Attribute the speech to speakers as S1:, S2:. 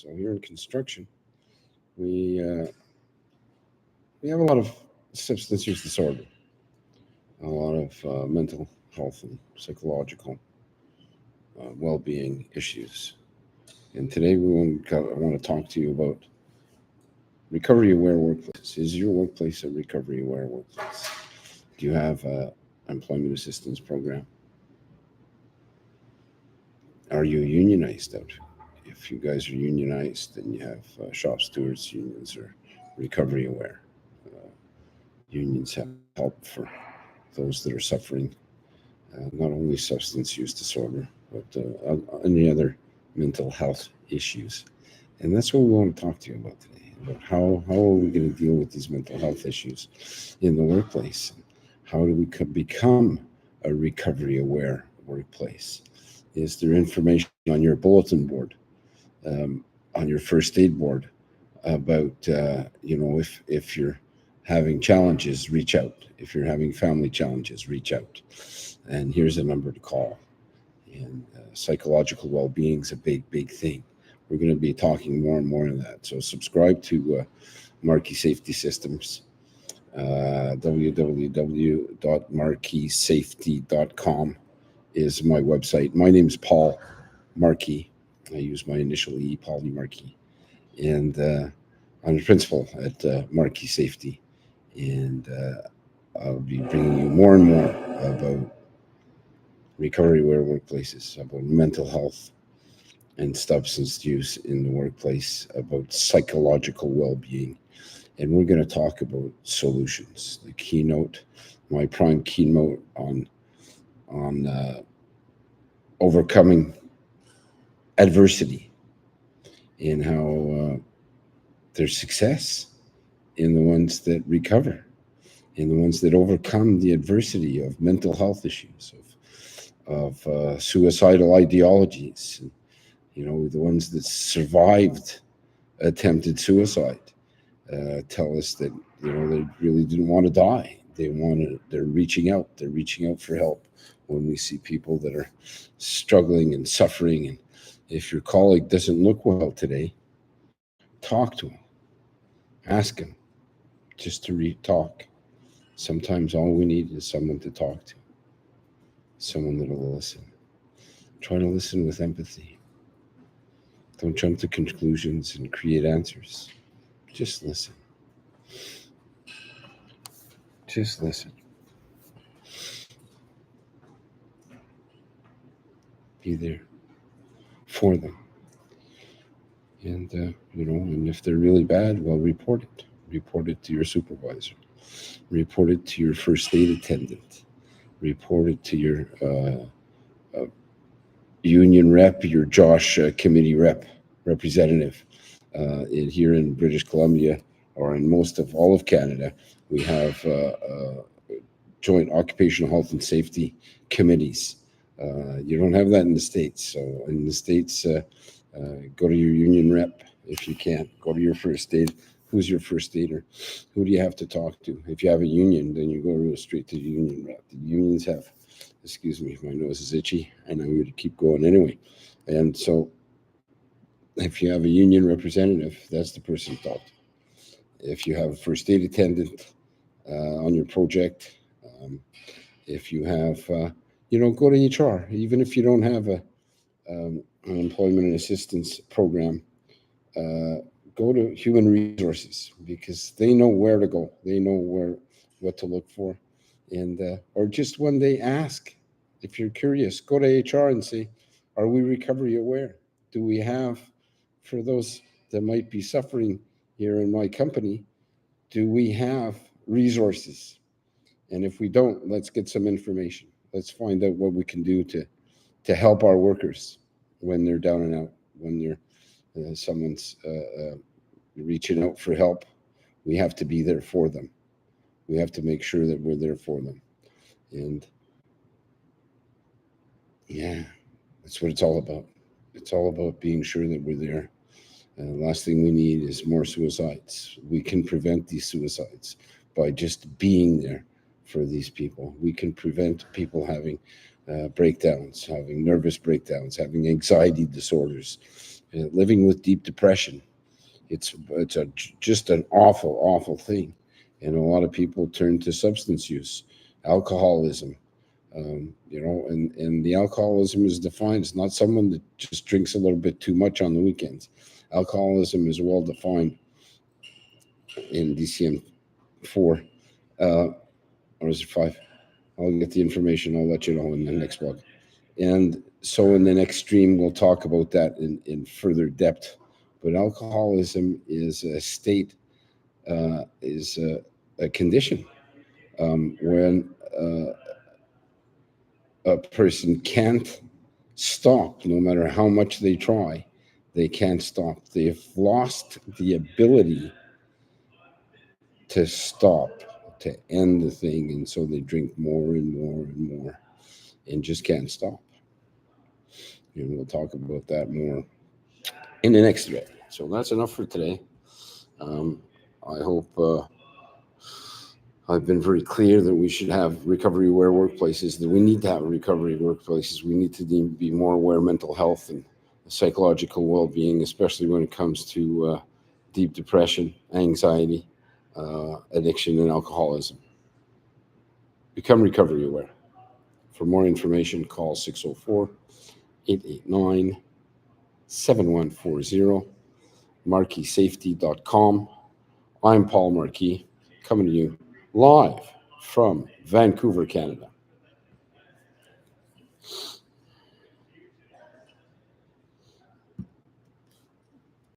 S1: So here in construction, we have a lot of substance use disorder, a lot of mental health and psychological well-being issues. And today I want to talk to you about recovery-aware workplaces. Is your workplace a recovery-aware workplace? Do you have an employment assistance program? Are you unionized out? If you guys are unionized, then you have shop stewards unions are recovery-aware. Unions have help for those that are suffering not only substance use disorder, but any other mental health issues. And that's what we want to talk to you about today, about how are we going to deal with these mental health issues in the workplace? How do we become a recovery-aware workplace? Is there information on your bulletin board, on your first aid board about, if you're having challenges, reach out. If you're having family challenges, reach out. And here's a number to call. And psychological well-being is a big, big thing. We're going to be talking more and more on that. So subscribe to Marquee Safety Systems, www.marqueesafety.com is my website. My name is Paul Marquee. I use my initial E, Paul E. Marquee. And I'm the principal at Marquee Safety. And I'll be bringing you more and more about recovery-aware workplaces, about mental health and substance use in the workplace, about psychological well-being. And we're going to talk about solutions. The keynote, my prime keynote on overcoming adversity and how there's success in the ones that recover, in the ones that overcome the adversity of mental health issues, of suicidal ideologies, and, the ones that survived attempted suicide tell us that they really didn't want to die. They're reaching out for help. When we see people that are struggling and suffering, and if your colleague doesn't look well today, talk to him, ask him just to talk. Sometimes all we need is someone to talk to, someone that'll listen. Try to listen with empathy. Don't jump to conclusions and create answers. Just listen. Just listen. Be there for them. And, and if they're really bad, well, report it. Report it to your supervisor. Report it to your first aid attendant. Report it to your union rep, your JOSH committee representative. Here in British Columbia, or in most of all of Canada, we have joint occupational health and safety committees. You don't have that in the States. So in the States, go to your union rep if you can't. Go to your first aid. Who's your first aider? Who do you have to talk to? If you have a union, then you go straight to the union rep. The unions have, excuse me, my nose is itchy, and I'm going to keep going anyway. And so if you have a union representative, that's the person to talk to. If you have a first aid attendant on your project, if you have, go to HR. Even if you don't have an employment and assistance program, go to human resources, because they know where to go. They know what to look for. And or just one day ask, if you're curious, go to HR and say, are we recovery aware? Do we have, for those that might be suffering here in my company, do we have resources? And if we don't, let's get some information. Let's find out what we can do to help our workers when they're down and out, when they're someone's reaching out for help. We have to be there for them. We have to make sure that we're there for them. And yeah, that's what it's all about. It's all about being sure that we're there. And the last thing we need is more suicides. We can prevent these suicides by just being there for these people. We can prevent people having breakdowns, having nervous breakdowns, having anxiety disorders, living with deep depression. It's just an awful thing, and a lot of people turn to substance use, alcoholism. And the alcoholism is defined as not someone that just drinks a little bit too much on the weekends. Alcoholism is well defined in DCM-4, or is it 5? I'll get the information. I'll let you know in the next blog. And so in the next stream, we'll talk about that in further depth. But alcoholism is a state, is a condition when a person can't stop, no matter how much they try. They can't stop. They've lost the ability to stop, to end the thing, and so they drink more and more and more and just can't stop. And we'll talk about that more in the next thread. So that's enough for today. I hope I've been very clear that we should have recovery-aware workplaces, that we need to have recovery workplaces. We need to be more aware of mental health and psychological well-being, especially when it comes to deep depression, anxiety, addiction, and alcoholism. Become recovery-aware. For more information, call 604-889-7140, marquisafety.com. I'm Paul Marquis, coming to you live from Vancouver, Canada.